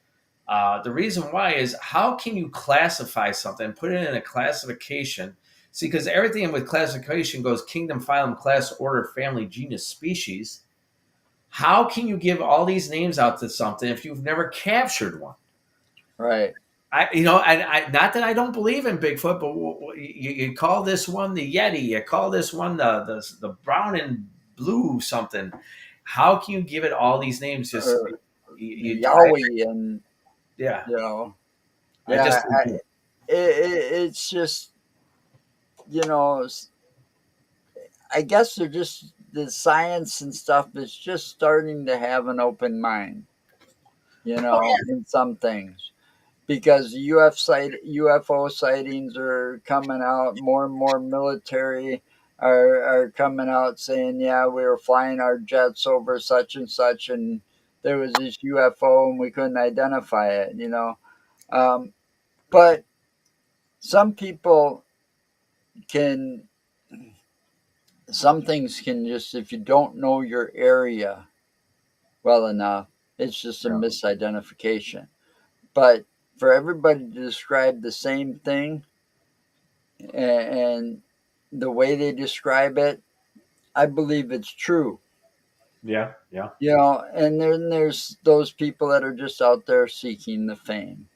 The reason why is how can you classify something, put it in a classification? See, because everything with classification goes kingdom, phylum, class, order, family, genus, species. How can you give all these names out to something if you've never captured one? Right. And not that I don't believe in Bigfoot, but you call this one the Yeti, you call this one the brown and blue something. How can you give it all these names? Just Or you, Yowie and yeah, you know, I yeah. just don't do it. It's just you know, I guess they're just the science and stuff is just starting to have an open mind. Oh In some things. Because UFO sightings are coming out. More and more military are coming out saying, "Yeah, we were flying our jets over such and such, and there was this UFO, and we couldn't identify it." But some people can. Some things can just, if you don't know your area well enough, it's just a yeah, misidentification. But for everybody to describe the same thing, and the way they describe it, I believe it's true. yeah, yeah, And then there's those people that are just out there seeking the fame.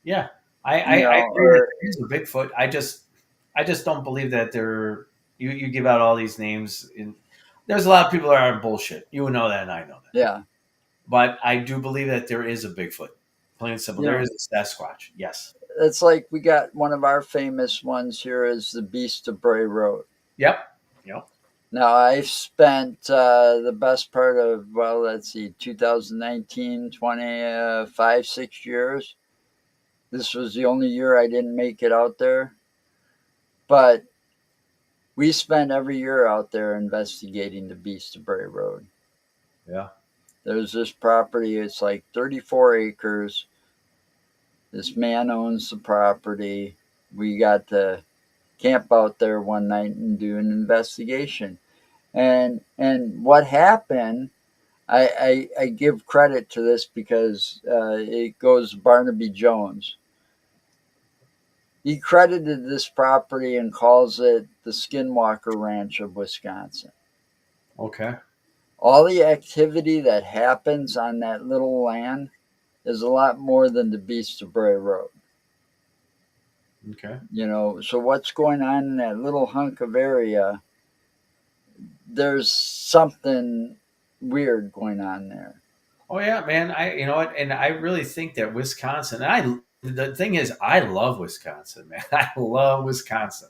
yeah. I agree that Or there is a Bigfoot. I just don't believe that there. You give out all these names. There's a lot of people that are bullshit. You know that, and I know that. yeah, But I do believe that there is a Bigfoot. Plain and simple. you There know, is a Sasquatch. Yes. it's like we got one of our famous ones here is the Beast of Bray Road. Yep. Yep. Now I've spent the best part of, well, let's see, 2019, 20, 5, 6 years. This was the only year I didn't make it out there, but we spend every year out there investigating the Beast of Bray Road. Yeah. There's this property, it's like 34 acres. This man owns the property. We got to camp out there one night and do an investigation. And what happened, I give credit to this because it goes to Barnaby Jones. He credited this property and calls it the Skinwalker Ranch of Wisconsin. Okay. All the activity that happens on that little land is a lot more than the Beast of Bray Road. Okay. So what's going on in that little hunk of area? There's something weird going on there. Oh yeah, man. You know what? And I really think that Wisconsin. The thing is, I love Wisconsin, man. I love Wisconsin,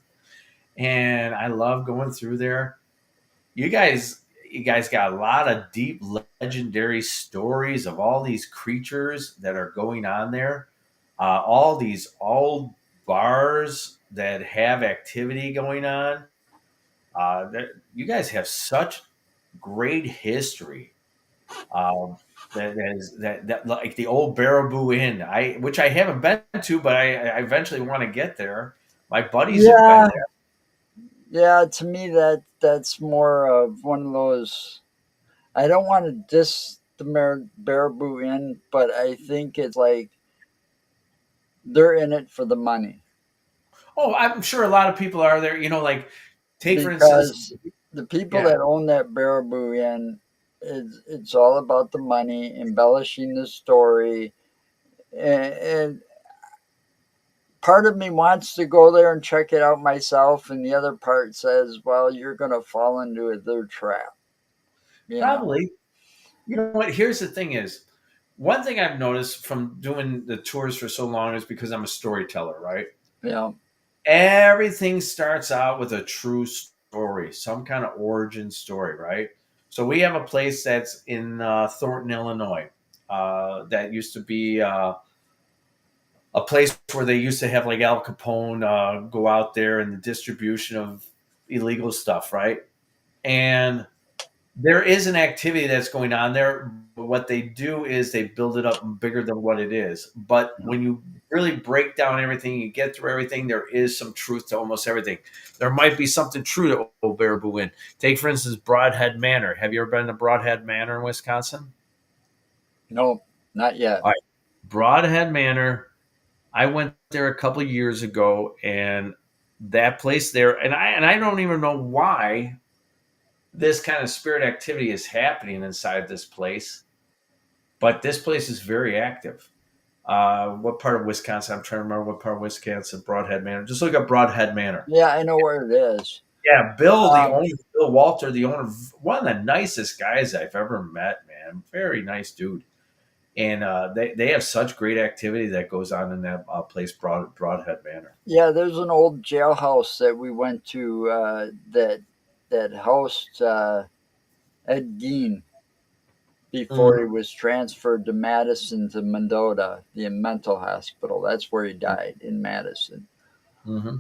and I love going through there. You guys, you guys got a lot of deep, legendary stories of all these creatures that are going on there. All these old bars that have activity going on. You guys have such great history. That like the old Baraboo Inn, which I haven't been to, but I eventually want to get there. My buddies have been Yeah, there. yeah. To me, that's more of one of those. I don't want to diss the Baraboo Inn, but I think it's like they're in it for the money Oh, I'm sure a lot of people are there. Like take for instance, because the people yeah. that own that Baraboo Inn, it's all about the money, embellishing the story, and part of me wants to go there and check it out myself, and the other part says, "Well, you're going to fall into their trap," you know. Probably. You know what? Here's the thing: is one thing I've noticed from doing the tours for so long is because I'm a storyteller, right? Yeah, Everything starts out with a true story, some kind of origin story, right? So we have a place that's in Thornton, Illinois, that used to be a place where they used to have like Al Capone go out there and the distribution of illegal stuff, right? And there is an activity that's going on there, but what they do is they build it up bigger than what it is. But yeah. when you really break down everything, you get through everything, there is some truth to almost everything. There might be something true to Old Baraboo Inn. Take, for instance, Broadhead Manor. Have you ever been to Broadhead Manor in Wisconsin? No, not yet. All right. Broadhead Manor, I went there a couple of years ago, and that place there, and I don't even know why this kind of spirit activity is happening inside this place, but this place is very active. What part of Wisconsin? I'm trying to remember what part of Wisconsin. Broadhead Manor. Just look up Broadhead Manor. Yeah, I know where it is. Yeah, Bill, the Um, owner, Bill Walter, the owner, one of the nicest guys I've ever met. Man, very nice dude. And they have such great activity that goes on in that place, Broadhead Manor. yeah, there's an old jailhouse that we went to that housed Ed Gein before he Mm-hmm. was transferred to Madison to Mendota, the mental hospital. That's where he died, in Madison. Mm-hmm.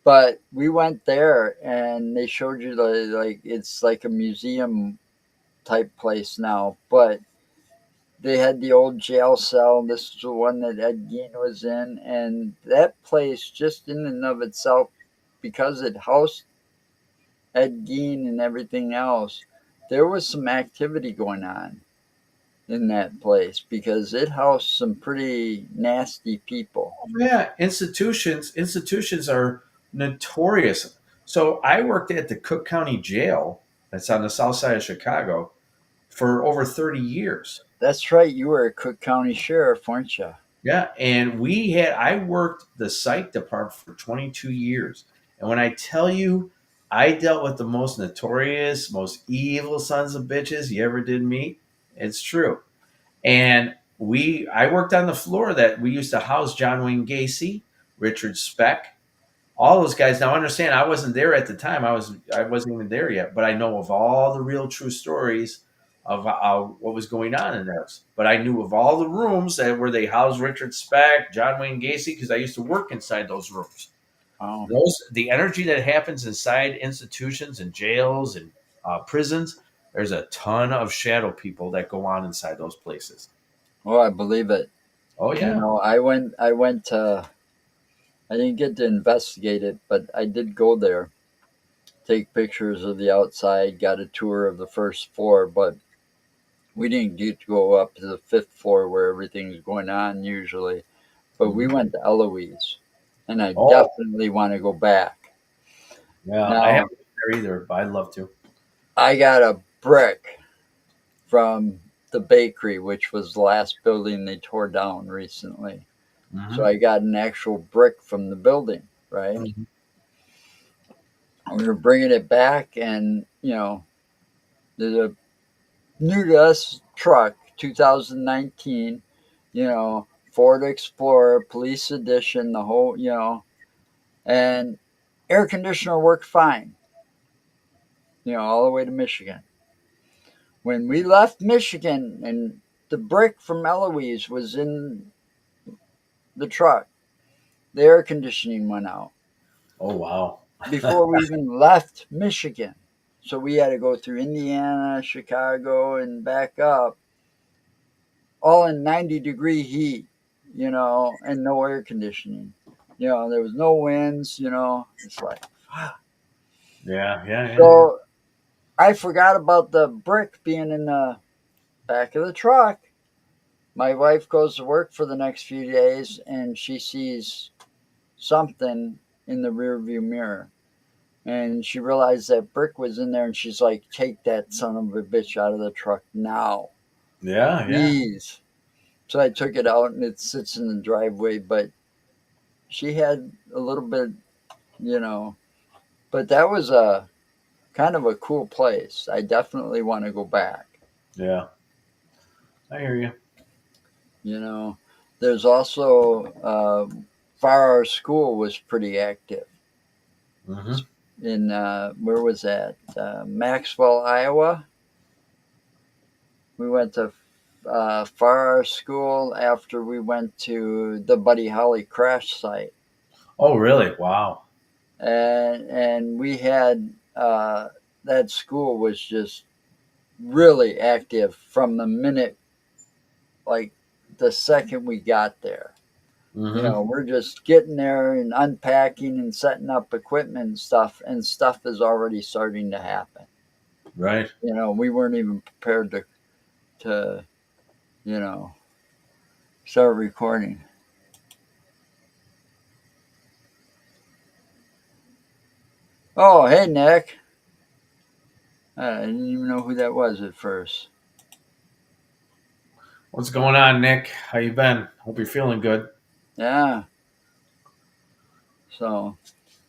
But we went there and they showed you the like it's like a museum type place now, but they had the old jail cell. This is the one that Ed Gein was in, and that place, just in and of itself, because it housed Ed Gein and everything else, there was some activity going on in that place because it housed some pretty nasty people. Yeah, institutions are notorious. So I worked at the Cook County Jail that's on the south side of Chicago for over 30 years. That's right. You were a Cook County sheriff, weren't you? Yeah, and I worked the psych department for 22 years. And when I tell you I dealt with the most notorious, most evil sons of bitches you ever did meet, it's true. And I worked on the floor that we used to house John Wayne Gacy, Richard Speck, all those guys. Now understand, I wasn't there at the time. I wasn't even there yet, but I know of all the real true stories of what was going on in there. But I knew of all the rooms that where they housed Richard Speck, John Wayne Gacy, because I used to work inside those rooms. Oh, The energy that happens inside institutions and jails and prisons. There's a ton of shadow people that go on inside those places. oh, I believe it. Oh You yeah. know, I went to. I didn't get to investigate it, but I did go there, take pictures of the outside, got a tour of the first floor, but we didn't get to go up to the fifth floor where everything's going on usually. But we Mhm. went to Eloise, and I Oh definitely want to go back. yeah. I Now, haven't been there either, but I'd love to. I got a brick from the bakery, which was the last building they tore down recently. So Hmm. I got an actual brick from the building, right? Hmm. We were bringing it back, and there's a new to us truck, 2019, Ford Explorer, Police Edition, the whole, and air conditioner worked fine, all the way to Michigan. When we left Michigan and the brick from Eloise was in the truck, the air conditioning went out Oh wow. before we even left Michigan. So we had to go through Indiana, Chicago, and back up, all in 90-degree heat, and no air conditioning. There was no winds. It's like, wow. Yeah, yeah, yeah, yeah. So I forgot about the brick being in the back of the truck. My wife goes to work for the next few days and she sees something in the rearview mirror. and she realized that brick was in there, and she's like, "Take that son of a bitch out of the truck now, Yeah, yeah, please." So I took it out, and it sits in the driveway. But she had a little bit, you know. But that was a kind of a cool place. I definitely want to go back. yeah. I hear you. You know, there's also Far School was pretty active Hmm. in where was that? Maxwell, Iowa. We went to Far School after we went to the Buddy Holly crash site, Oh, really? Wow. and we had that school was just really active from the minute, like the second we got there. You Hmm. know, we're just getting there and unpacking and setting up equipment and stuff is already starting to happen. Right. You know, we weren't even prepared to you know, start recording. Oh, hey, Nick. I didn't even know who that was at first. What's going on, Nick? How you been? Hope you're feeling good. Yeah. So,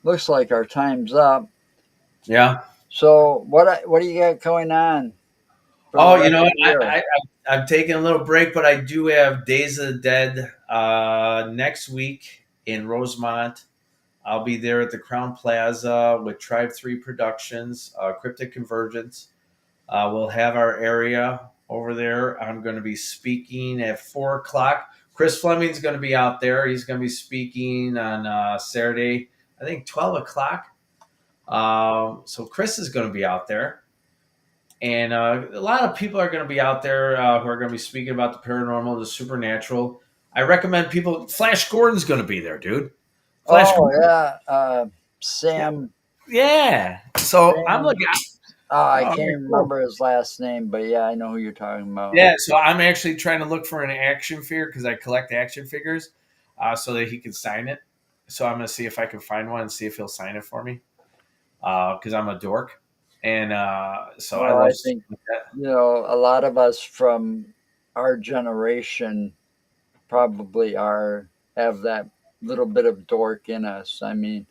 looks like our time's up. Yeah. So, what do you got going on for the Oh, you rest know of what? the year? I'm taking a little break, but I do have Days of the Dead next week in Rosemont. I'll be there at the Crown Plaza with Tribe 3 Productions, Cryptic Convergence. We'll have our area over there. I'm going to be speaking at 4 o'clock. Chris Fleming's going to be out there. He's going to be speaking on Saturday, I think 12 o'clock. So Chris is going to be out there. And a lot of people are going to be out there who are going to be speaking about the paranormal, the supernatural. I recommend people. Flash Gordon's going to be there, dude. Flash Oh Gordon. yeah, Sam. Yeah. So I'm Sam. looking. Oh, I Oh, can't very even cool. remember his last name, but yeah, I know who you're talking about. Yeah. So I'm actually trying to look for an action figure because I collect action figures, so that he can sign it. So I'm going to see if I can find one and see if he'll sign it for me. Because I'm a dork, and so I Well, love I stuff think like that. a lot of us from our generation probably are have that little bit of dork in us. I mean,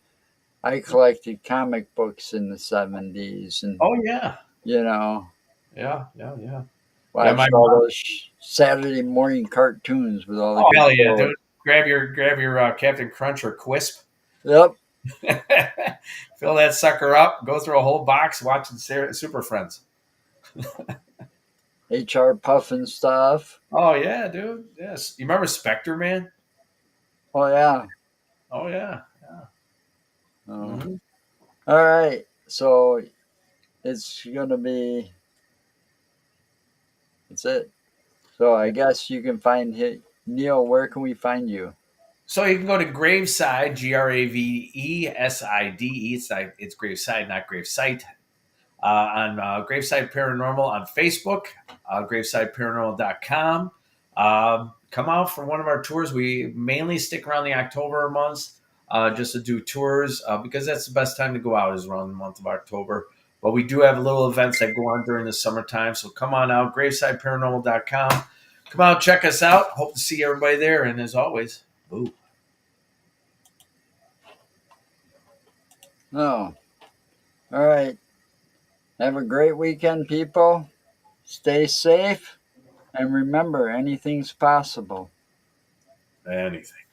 I collected comic books in the '70s, and Oh yeah, you know, yeah, yeah, yeah. Yeah, my watched all those Saturday morning cartoons with all the Oh good hell yeah, shows. dude! Grab your Captain Crunch or Quisp. Yep, Fill that sucker up. Go through a whole box watching Super Friends. HR Puff and stuff. Oh yeah, dude. Yes, you remember Spectre Man? Oh yeah. Oh yeah. Oh. Hmm. All right. So it's gonna be. That's it. So I Yeah. guess you can find Neil. Where can we find you? So you can go to Graveside, Graveside. It's Graveside, not Gravesite. On Graveside Paranormal on Facebook, gravesideparanormal.com. Come out for one of our tours. We mainly stick around the October months just to do tours because that's the best time to go out is around the month of October. But we do have little events that go on during the summertime. So come on out, gravesideparanormal.com. Come out, check us out. Hope to see everybody there. And as always, boo. Oh, all right. Have a great weekend, people. Stay safe, and remember, anything's possible. Anything.